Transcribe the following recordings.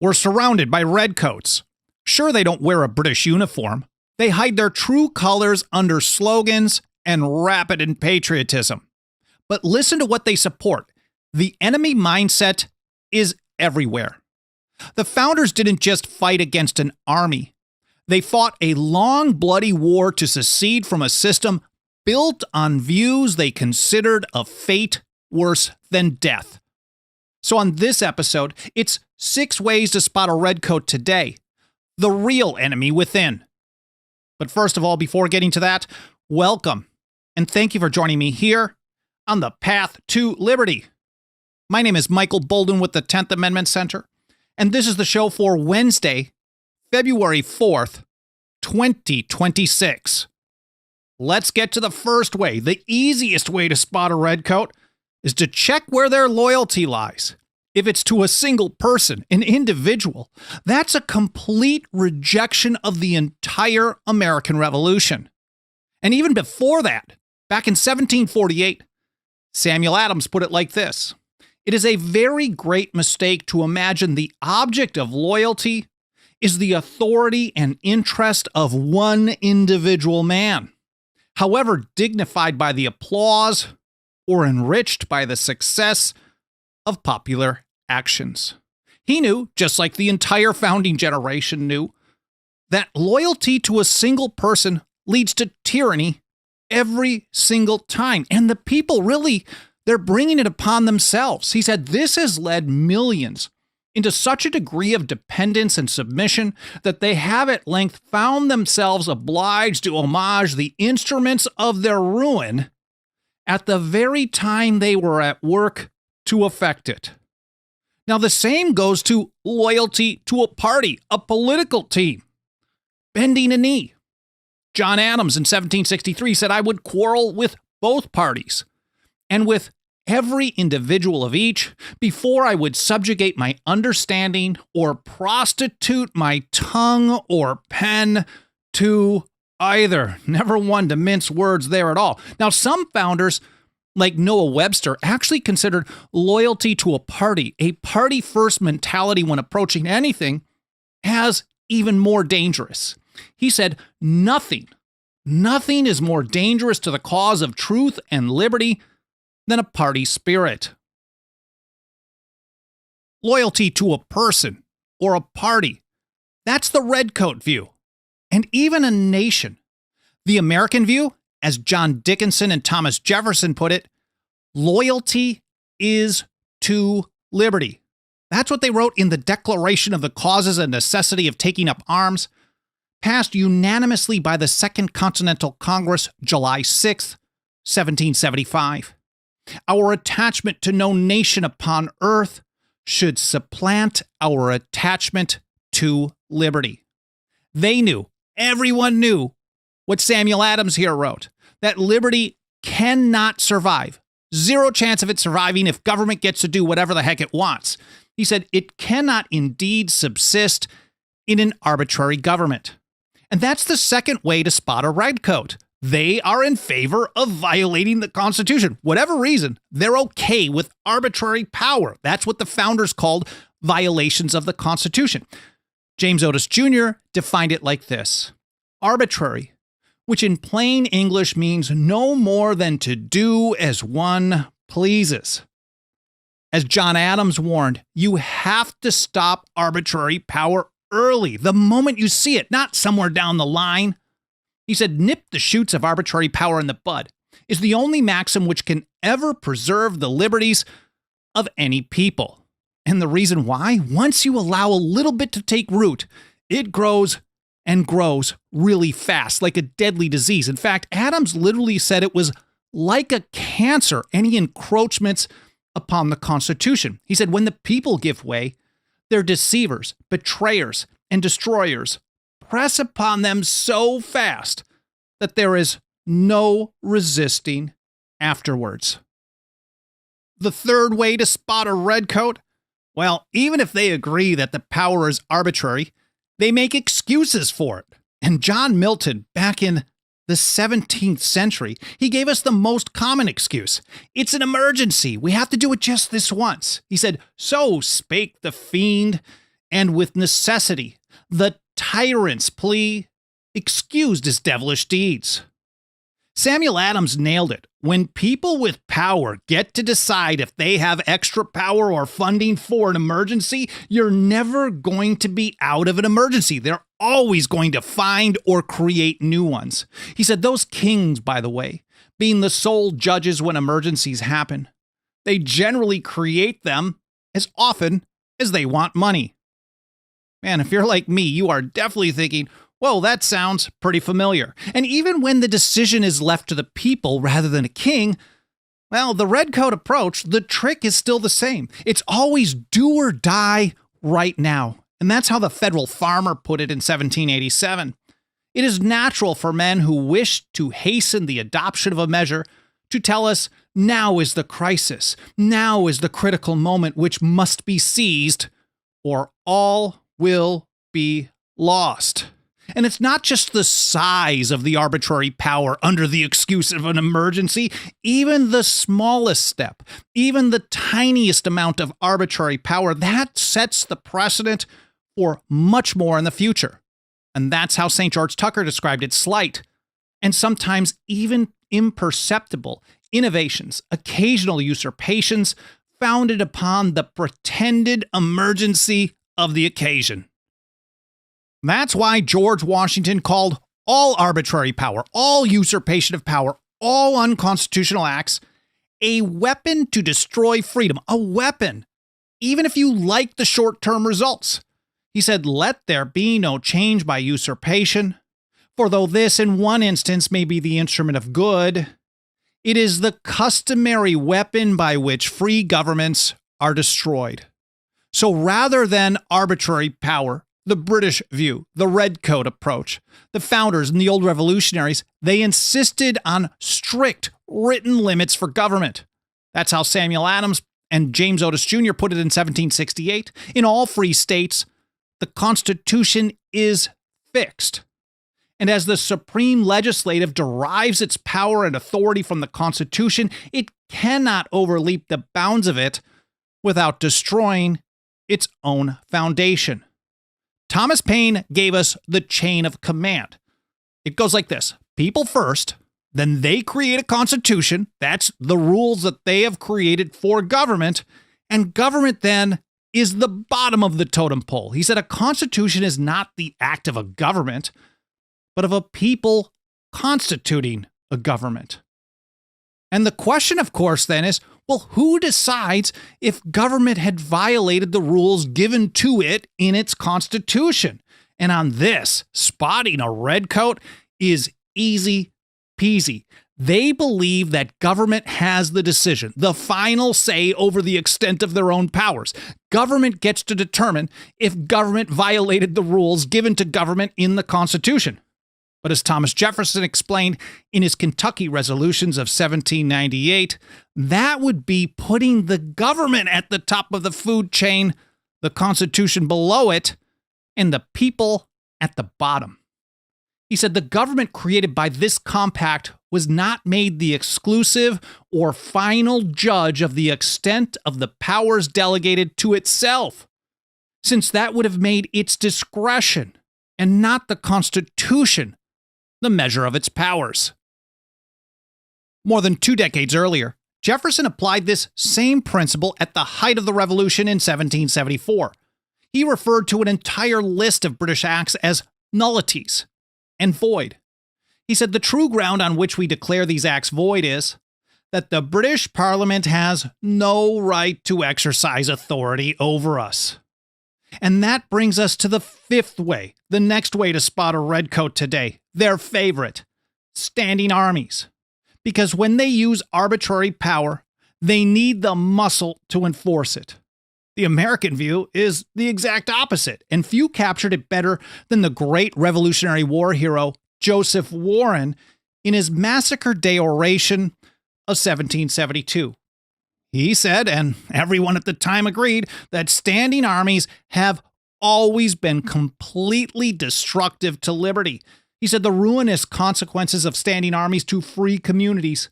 We're surrounded by redcoats. Sure, they don't wear a British uniform. They hide their true colors under slogans and wrap it in patriotism. But listen to what they support. The enemy mindset is everywhere. The founders didn't just fight against an army. They fought a long, bloody war to secede from a system built on views they considered a fate worse than death. So on this episode, it's 6 ways to spot a redcoat today. The real enemy within. But first of all, before getting to that, welcome. And thank you for joining me here on the Path to Liberty. My name is Michael Bolden with the 10th Amendment Center, and this is the show for Wednesday, February 4th, 2026. Let's get to the first way. The easiest way to spot a redcoat is to check where their loyalty lies. If it's to a single person, an individual, that's a complete rejection of the entire American Revolution. And even before that, back in 1748, Samuel Adams put it like this: "It is a very great mistake to imagine the object of loyalty is the authority and interest of one individual man, however dignified by the applause or enriched by the success of popular actions." He knew, just like the entire founding generation knew, that loyalty to a single person leads to tyranny every single time. And the people really, they're bringing it upon themselves. He said this has led millions into such a degree of dependence and submission that they have at length found themselves obliged to homage the instruments of their ruin at the very time they were at work to effect it. Now, the same goes to loyalty to a party, a political team. Bending a knee. John Adams in 1763 said, "I would quarrel with both parties and with every individual of each before I would subjugate my understanding or prostitute my tongue or pen to either." Never one to mince words there at all. Now, some founders, like Noah Webster, actually considered loyalty to a party-first mentality when approaching anything, as even more dangerous. He said, nothing is more dangerous to the cause of truth and liberty than a party spirit. Loyalty to a person or a party, that's the redcoat view, and even a nation. The American view, as John Dickinson and Thomas Jefferson put it, loyalty is to liberty. That's what they wrote in the Declaration of the Causes and Necessity of Taking Up Arms, passed unanimously by the Second Continental Congress, July 6, 1775. Our attachment to no nation upon earth should supplant our attachment to liberty. They knew, everyone knew, what Samuel Adams here wrote, that liberty cannot survive. Zero chance of it surviving if government gets to do whatever the heck it wants. He said it cannot indeed subsist in an arbitrary government. And that's the second way to spot a redcoat. They are in favor of violating the Constitution. Whatever reason, they're okay with arbitrary power. That's what the founders called violations of the Constitution. James Otis Jr. defined it like this: arbitrary, which in plain English means no more than to do as one pleases. As John Adams warned, you have to stop arbitrary power early, the moment you see it, not somewhere down the line. He said, nip the shoots of arbitrary power in the bud is the only maxim which can ever preserve the liberties of any people. And the reason why? Once you allow a little bit to take root, it grows and grows really fast, like a deadly disease. In fact, Adams literally said it was like a cancer, any encroachments upon the Constitution. He said, when the people give way, their deceivers, betrayers, and destroyers press upon them so fast that there is no resisting afterwards. The third way to spot a redcoat? Well, even if they agree that the power is arbitrary, they make excuses for it. And John Milton, back in the 17th century, he gave us the most common excuse. It's an emergency. We have to do it just this once. He said, so spake the fiend and with necessity, the tyrant's plea excused his devilish deeds. Samuel Adams nailed it. When people with power get to decide if they have extra power or funding for an emergency, you're never going to be out of an emergency. They're always going to find or create new ones. He said those kings, by the way, being the sole judges when emergencies happen, they generally create them as often as they want money. Man, if you're like me, you are definitely thinking, whoa, that sounds pretty familiar. And even when the decision is left to the people rather than a king, well, the Redcoat approach, the trick is still the same. It's always do or die right now. And that's how the federal farmer put it in 1787. It is natural for men who wish to hasten the adoption of a measure to tell us now is the crisis, now is the critical moment which must be seized, or all will be lost. And it's not just the size of the arbitrary power under the excuse of an emergency. Even the smallest step, even the tiniest amount of arbitrary power, that sets the precedent for much more in the future. And that's how St. George Tucker described it: slight and sometimes even imperceptible innovations, occasional usurpations founded upon the pretended emergency of the occasion. That's why George Washington called all arbitrary power, all usurpation of power, all unconstitutional acts a weapon to destroy freedom, a weapon, even if you like the short-term results. He said, let there be no change by usurpation, for though this in one instance may be the instrument of good, it is the customary weapon by which free governments are destroyed. So rather than arbitrary power, the British view, the Redcoat approach, the founders and the old revolutionaries, they insisted on strict written limits for government. That's how Samuel Adams and James Otis Jr. put it in 1768. In all free states, the Constitution is fixed. And as the supreme legislative derives its power and authority from the Constitution, it cannot overleap the bounds of it without destroying its own foundation. Thomas Paine gave us the chain of command. It goes like this: people first, then they create a constitution. That's the rules that they have created for government. And government then is the bottom of the totem pole. He said a constitution is not the act of a government, but of a people constituting a government. And the question, of course, then is, well, who decides if government had violated the rules given to it in its constitution? And on this, spotting a redcoat is easy peasy. They believe that government has the decision, the final say over the extent of their own powers. Government gets to determine if government violated the rules given to government in the Constitution. But as Thomas Jefferson explained in his Kentucky Resolutions of 1798, that would be putting the government at the top of the food chain, the Constitution below it, and the people at the bottom. He said the government created by this compact was not made the exclusive or final judge of the extent of the powers delegated to itself, since that would have made its discretion, and not the Constitution, the measure of its powers. More than 2 decades earlier, Jefferson applied this same principle at the height of the Revolution in 1774. He referred to an entire list of British acts as nullities and void. He said the true ground on which we declare these acts void is that the British Parliament has no right to exercise authority over us. And that brings us to the 5th way, the next way to spot a redcoat today, their favorite, standing armies. Because when they use arbitrary power, they need the muscle to enforce it. The American view is the exact opposite, and few captured it better than the great Revolutionary War hero Joseph Warren in his Massacre Day oration of 1772. He said, and everyone at the time agreed, that standing armies have always been completely destructive to liberty. He said the ruinous consequences of standing armies to free communities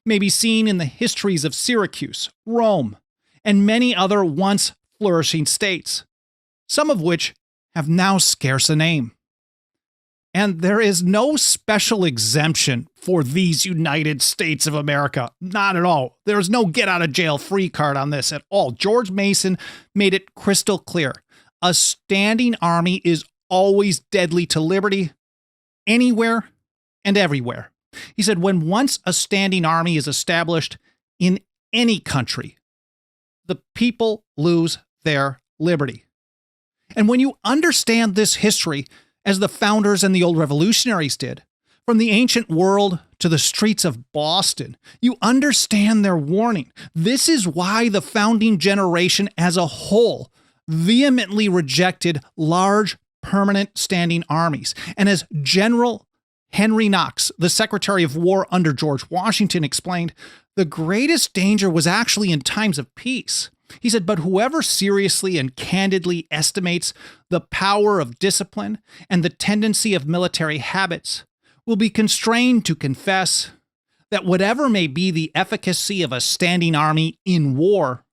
may be seen in the histories of Syracuse, Rome, and many other once flourishing states. some of which have now scarce a name. And there is no special exemption for these United States of America. Not at all. There's no get-out-of-jail-free card on this at all. George Mason made it crystal clear. A standing army is always deadly to liberty, anywhere and everywhere. He said, when once a standing army is established in any country, the people lose their liberty. And when you understand this history, as the founders and the old revolutionaries did, from the ancient world to the streets of Boston, you understand their warning. This is why the founding generation as a whole vehemently rejected large, permanent standing armies. And as General Henry Knox, the Secretary of War under George Washington, explained, the greatest danger was actually in times of peace. He said, but whoever seriously and candidly estimates the power of discipline and the tendency of military habits will be constrained to confess that whatever may be the efficacy of a standing army in war,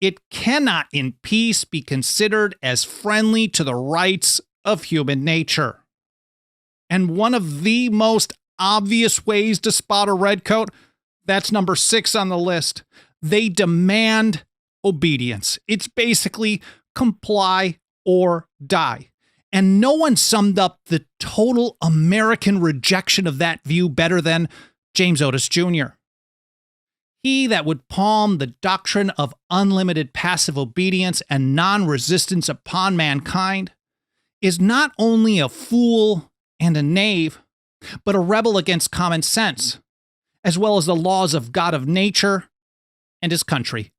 it cannot in peace be considered as friendly to the rights of human nature. And one of the most obvious ways to spot a redcoat, that's number 6 on the list. They demand obedience. It's basically comply or die. And no one summed up the total American rejection of that view better than James Otis Jr. He that would palm the doctrine of unlimited passive obedience and non-resistance upon mankind is not only a fool and a knave, but a rebel against common sense, as well as the laws of God of nature and his country.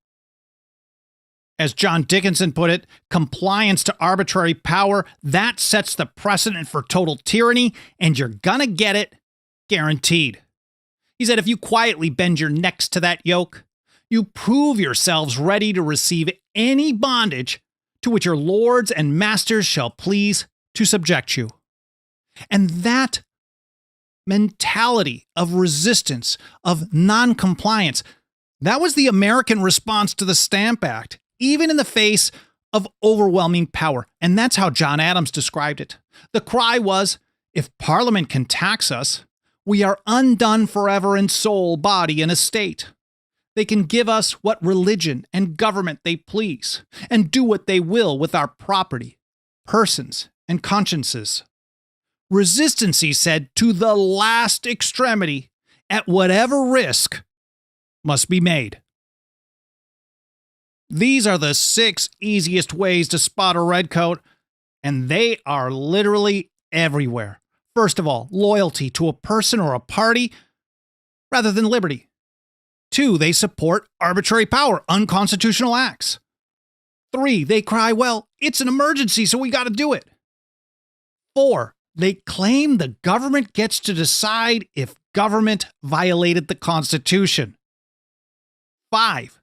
As John Dickinson put it, compliance to arbitrary power, that sets the precedent for total tyranny, and you're gonna get it, guaranteed. He said, if you quietly bend your necks to that yoke, you prove yourselves ready to receive any bondage to which your lords and masters shall please to subject you. And that mentality of resistance, of non-compliance, that was the American response to the Stamp Act, even in the face of overwhelming power. And that's how John Adams described it. The cry was, if Parliament can tax us, we are undone forever in soul, body, and estate. They can give us what religion and government they please, and do what they will with our property, persons, and consciences. Resistance, he said, to the last extremity, at whatever risk, must be made. These are the 6 easiest ways to spot a redcoat, and they are literally everywhere. First of all, loyalty to a person or a party rather than liberty. 2, they support arbitrary power, unconstitutional acts. 3, they cry, well, it's an emergency, so we got to do it. 4, they claim the government gets to decide if government violated the Constitution. 5,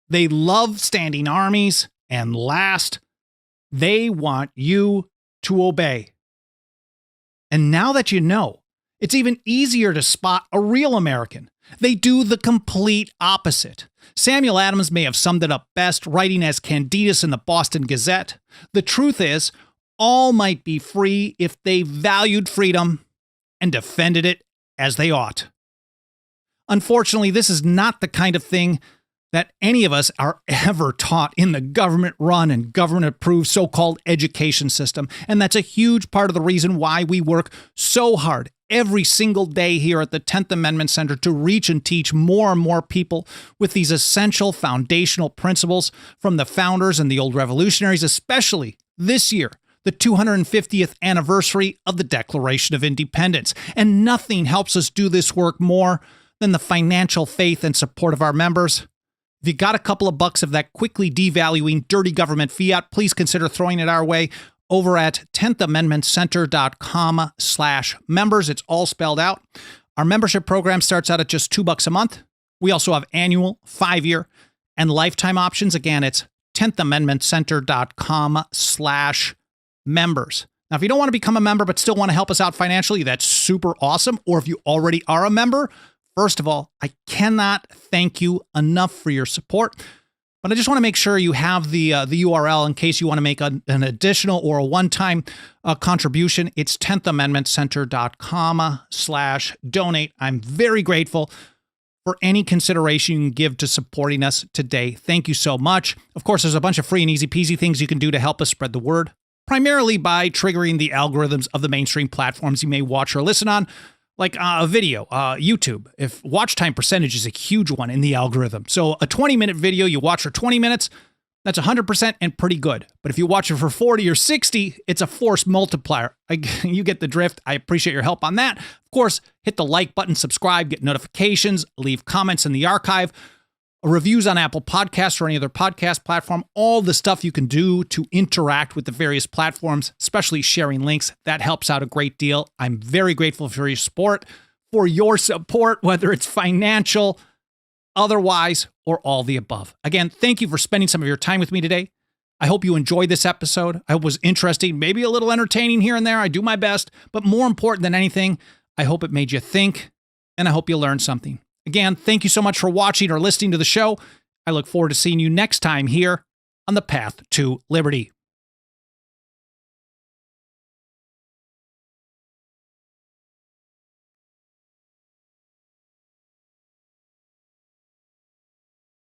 they love standing armies. And last, they want you to obey. And now that you know, it's even easier to spot a real American. They do the complete opposite. Samuel Adams may have summed it up best, writing as Candidus in the Boston Gazette. The truth is, all might be free if they valued freedom and defended it as they ought. Unfortunately, this is not the kind of thing that any of us are ever taught in the government-run and government-approved so-called education system. And that's a huge part of the reason why we work so hard every single day here at the 10th Amendment Center to reach and teach more and more people with these essential foundational principles from the founders and the old revolutionaries, especially this year, the 250th anniversary of the Declaration of Independence. And nothing helps us do this work more than the financial faith and support of our members. If you got a couple of bucks of that quickly devaluing dirty government fiat, please consider throwing it our way over at 10thamendmentcenter.com/members. It's all spelled out. Our membership program starts out at just $2 a month. We also have annual, 5-year, and lifetime options. Again, it's 10thamendmentcenter.com/members. Now, if you don't want to become a member but still want to help us out financially, that's super awesome. Or if you already are a member, first of all, I cannot thank you enough for your support. But I just want to make sure you have the URL in case you want to make an additional or a one-time contribution. It's 10thamendmentcenter.com/donate. I'm very grateful for any consideration you can give to supporting us today. Thank you so much. Of course, there's a bunch of free and easy peasy things you can do to help us spread the word, primarily by triggering the algorithms of the mainstream platforms you may watch or listen on, like a video, YouTube. If watch time percentage is a huge one in the algorithm. So a 20-minute video you watch for 20 minutes, that's 100% and pretty good. But if you watch it for 40 or 60, it's a force multiplier. You get the drift. I appreciate your help on that. Of course, hit the like button, subscribe, get notifications, leave comments in the archive, reviews on Apple Podcasts or any other podcast platform, all the stuff you can do to interact with the various platforms, especially sharing links. That helps out a great deal. I'm very grateful for your support, whether it's financial, otherwise, or all the above. Again, thank you for spending some of your time with me today. I hope you enjoyed this episode. I hope it was interesting, maybe a little entertaining here and there. I do my best, but more important than anything, I hope it made you think, and I hope you learned something. Again, thank you so much for watching or listening to the show. I look forward to seeing you next time here on the Path to Liberty.